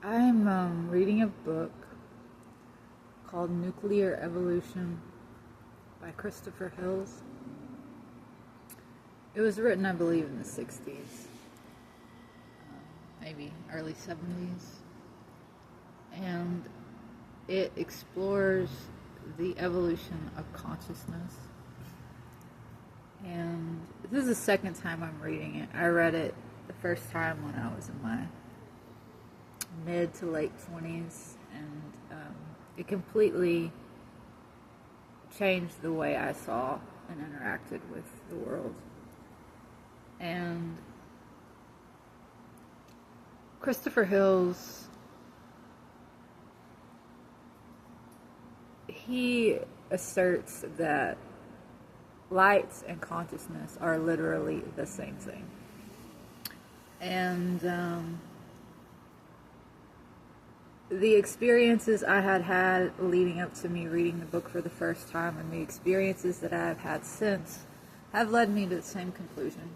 I'm reading a book called Nuclear Evolution by Christopher Hills. It was written, I believe, in the 60s, maybe early 70s, and it explores the evolution of consciousness. And this is the second time I'm reading it. I read it the first time when I was in my mid to late 20s, and it completely changed the way I saw and interacted with the world. And Christopher Hills, he asserts that light and consciousness are literally the same thing. And the experiences I had leading up to me reading the book for the first time, and the experiences that I have had since, have led me to the same conclusion.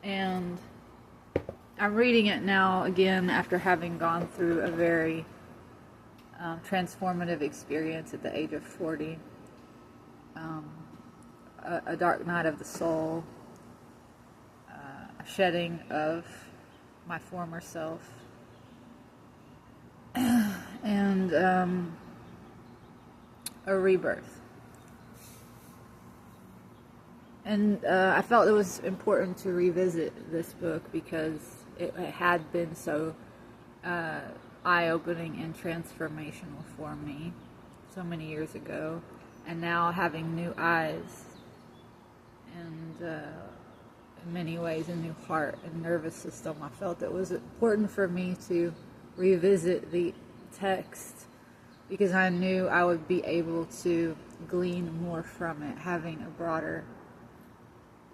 And I'm reading it now again after having gone through a very transformative experience at the age of 40. A dark night of the soul, a shedding of my former self, and a rebirth. And I felt it was important to revisit this book because it had been so eye-opening and transformational for me so many years ago. And now having new eyes and in many ways a new heart and nervous system, I felt it was important for me to revisit the text because I knew I would be able to glean more from it, having a broader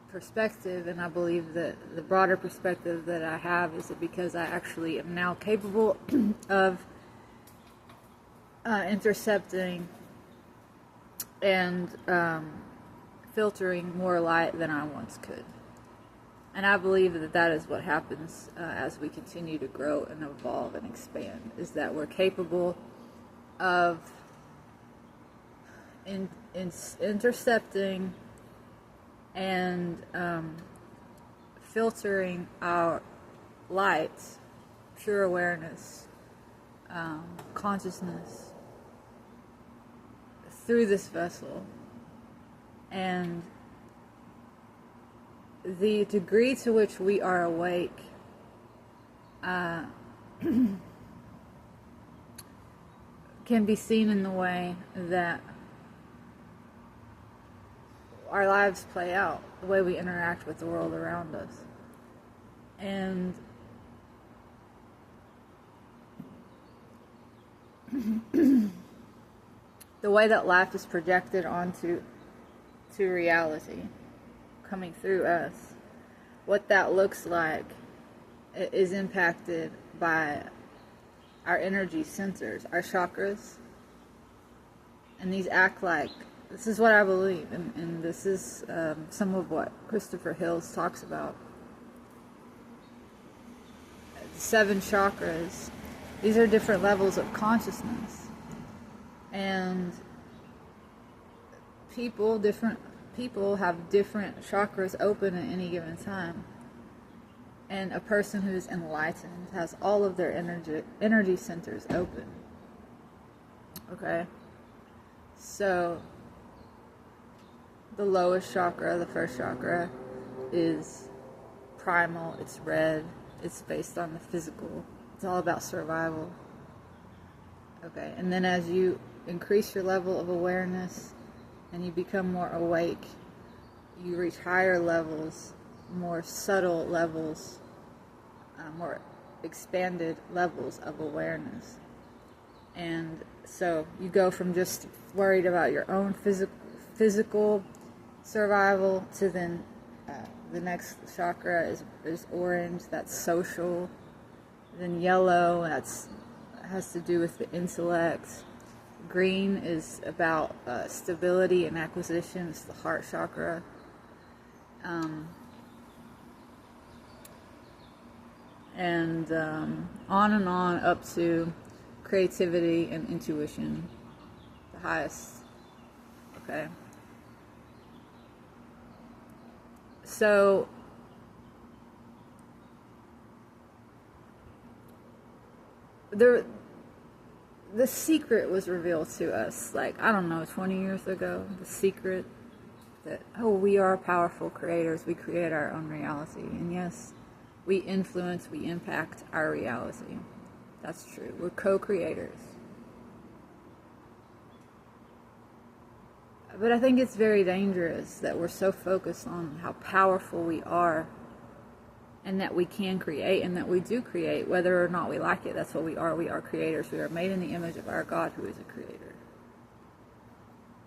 perspective. And I believe that the broader perspective that I have is because I actually am now capable of intercepting and filtering more light than I once could. And I believe that that is what happens as we continue to grow and evolve and expand, is that we're capable of intercepting and filtering our light, pure awareness, consciousness, through this vessel. And the degree to which we are awake can be seen in the way that our lives play out, the way we interact with the world around us. And the way that life is projected onto reality, coming through us, what that looks like is impacted by our energy centers, our chakras. And these act like, this is what I believe, and this is some of what Christopher Hills talks about. 7 chakras, these are different levels of consciousness. And different people have different chakras open at any given time. And a person who is enlightened has all of their energy centers open. Okay? So, the lowest chakra, the first chakra, is primal, it's red, it's based on the physical. It's all about survival. Okay, and then as you increase your level of awareness and you become more awake, you reach higher levels, more subtle levels, more expanded levels of awareness. And so you go from just worried about your own physical survival to then the next chakra is orange, that's social. Then yellow, has to do with the intellect. Green is about stability and acquisition. It's the heart chakra. and on up to creativity and intuition, the highest. Okay. So the secret was revealed to us, like, I don't know, 20 years ago. The secret that, oh, we are powerful creators. We create our own reality. And yes, we influence, we impact our reality. That's true. We're co-creators. But I think it's very dangerous that we're so focused on how powerful we are, and that we can create, and that we do create, whether or not we like it. That's what we are. We are creators. We are made in the image of our God, who is a creator.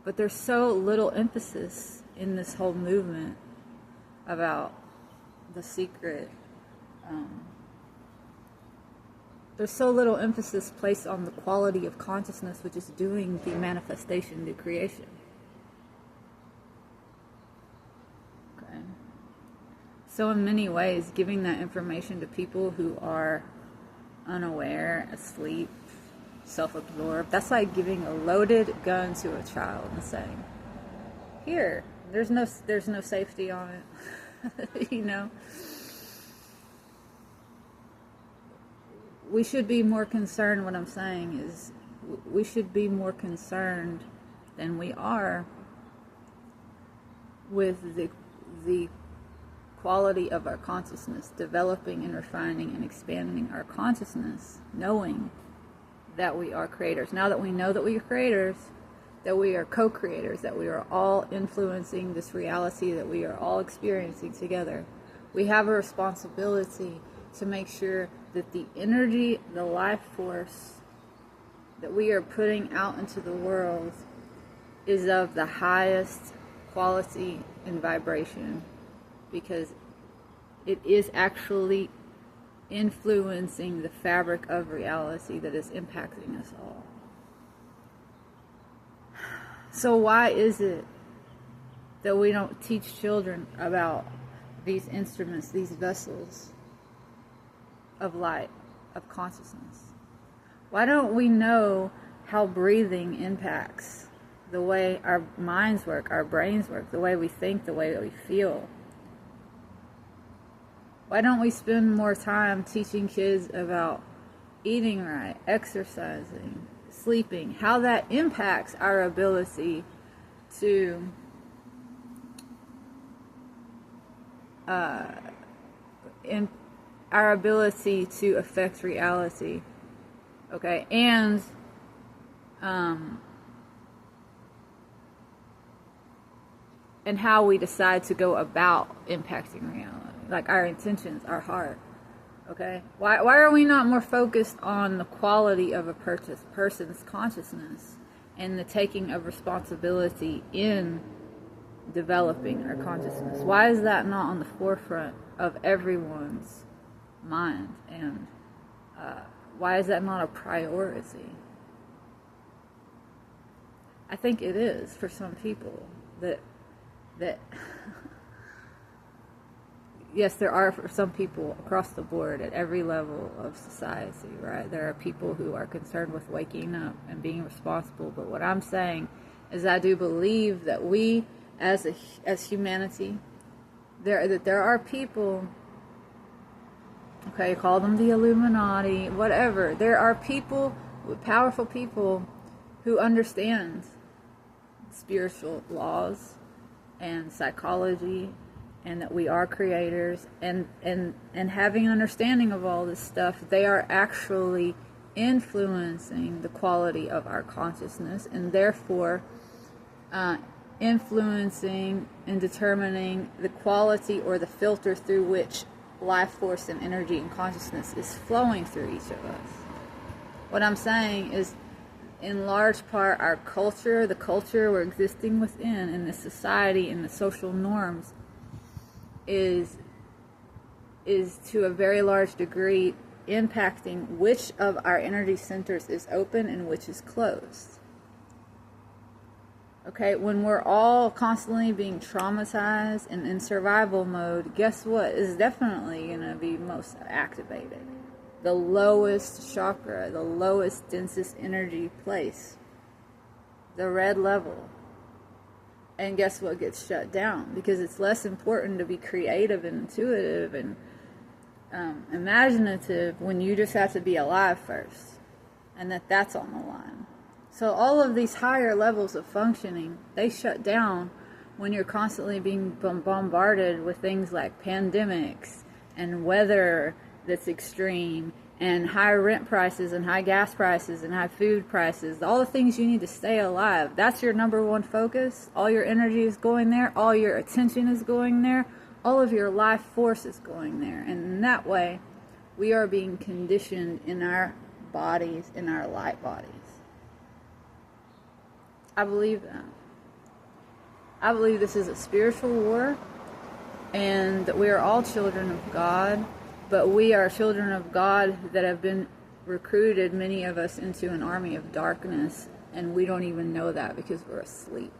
But there's so little emphasis in this whole movement about the secret. There's so little emphasis placed on the quality of consciousness, which is doing the manifestation, the creation. So in many ways, giving that information to people who are unaware, asleep, self-absorbed, that's like giving a loaded gun to a child and saying, here, there's no safety on it. You know? We should be more concerned, what I'm saying is, we should be more concerned than we are with the quality of our consciousness, developing and refining and expanding our consciousness, knowing that we are creators. Now that we know that we are creators, that we are co-creators, that we are all influencing this reality that we are all experiencing together, we have a responsibility to make sure that the energy, the life force that we are putting out into the world is of the highest quality and vibration, because it is actually influencing the fabric of reality that is impacting us all. So why is it that we don't teach children about these instruments, these vessels of light, of consciousness? Why don't we know how breathing impacts the way our minds work, our brains work, the way we think, the way that we feel? Why don't we spend more time teaching kids about eating right, exercising, sleeping, how that impacts our ability to affect reality, okay, and how we decide to go about impacting reality, like our intentions, our heart, okay? Why are we not more focused on the quality of a person's consciousness and the taking of responsibility in developing our consciousness? Why is that not on the forefront of everyone's mind? And why is that not a priority? I think it is for some people that yes, there are for some people across the board at every level of society, right? There are people who are concerned with waking up and being responsible. But what I'm saying is, I do believe that we, as humanity, there are people, okay, call them the Illuminati, whatever. There are people, powerful people, who understand spiritual laws and psychology, and that we are creators, and having an understanding of all this stuff, they are actually influencing the quality of our consciousness, and therefore influencing and determining the quality or the filter through which life force and energy and consciousness is flowing through each of us. What I'm saying is, in large part, our culture, the culture we're existing within, in the society, in the social norms, is to a very large degree impacting which of our energy centers is open and which is closed. Okay, when we're all constantly being traumatized and in survival mode, guess what is definitely going to be most activated? The lowest chakra, the lowest, densest energy place, the red level. And guess what gets shut down? Because it's less important to be creative and intuitive and imaginative when you just have to be alive first. And that's on the line. So all of these higher levels of functioning, they shut down when you're constantly being bombarded with things like pandemics and weather that's extreme and high rent prices and high gas prices and high food prices, all the things you need to stay alive. That's your number one focus. All your energy is going there. All your attention is going there. All of your life force is going there. And in that way, we are being conditioned in our bodies, in our light bodies. I believe that. I believe this is a spiritual war, and that we are all children of God, but we are children of God that have been recruited, many of us, into an army of darkness, and we don't even know that because we're asleep.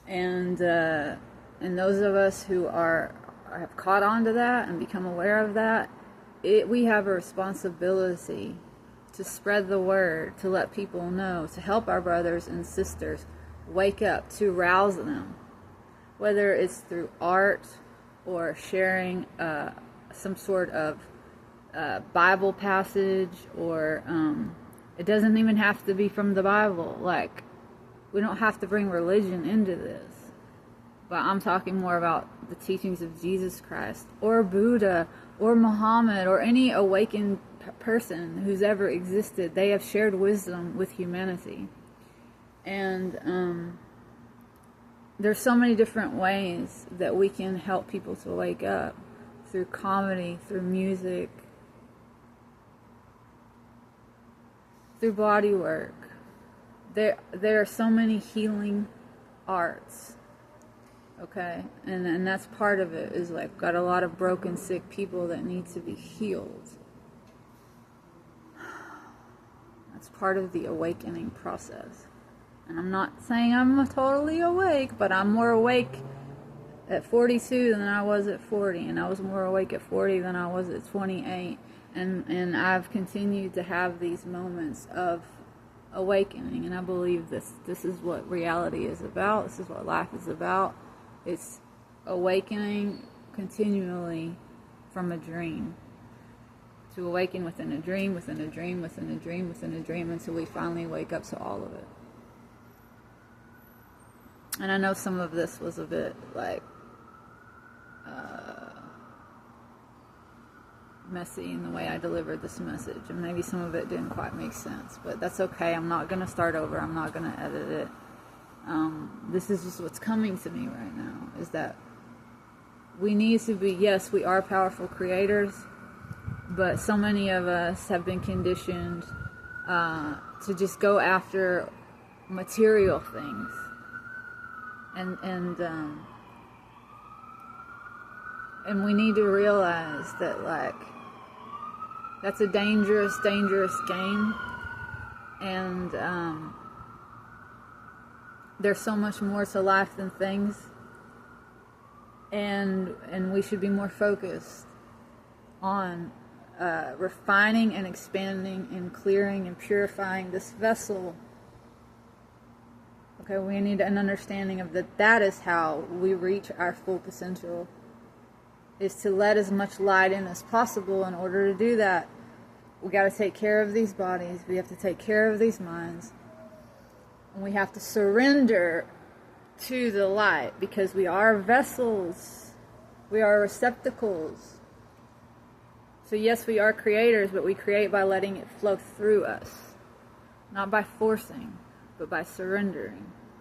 And those of us who have caught on to that and become aware of that, we have a responsibility to spread the word, to let people know, to help our brothers and sisters wake up, to rouse them, whether it's through art or sharing some sort of Bible passage, or it doesn't even have to be from the Bible. Like, we don't have to bring religion into this, but I'm talking more about the teachings of Jesus Christ or Buddha or Muhammad or any awakened person who's ever existed. They have shared wisdom with humanity. And there's so many different ways that we can help people to wake up, through comedy, through music, through body work. There are so many healing arts, okay? And that's part of it, is like, got a lot of broken, sick people that need to be healed. That's part of the awakening process. And I'm not saying I'm totally awake, but I'm more awake at 42 than I was at 40, and I was more awake at 40 than I was at 28, and I've continued to have these moments of awakening, and I believe this is what reality is about. This is what life is about. It's awakening continually from a dream, to awaken within a dream, within a dream, within a dream, within a dream, until we finally wake up to all of it. And I know some of this was a bit like messy in the way I delivered this message, and maybe some of it didn't quite make sense, but that's okay. I'm not going to start over. I'm not going to edit it. This is just what's coming to me right now, is that we need to be, yes, we are powerful creators, but so many of us have been conditioned to just go after material things. And we need to realize that, like, that's a dangerous, dangerous game. And there's so much more to life than things. And we should be more focused on refining and expanding and clearing and purifying this vessel. Okay, we need an understanding of that is how we reach our full potential, is to let as much light in as possible. In order to do that, we got to take care of these bodies, we have to take care of these minds, and we have to surrender to the light, because we are vessels, we are receptacles. So yes, we are creators, but we create by letting it flow through us, not by forcing, but by surrendering.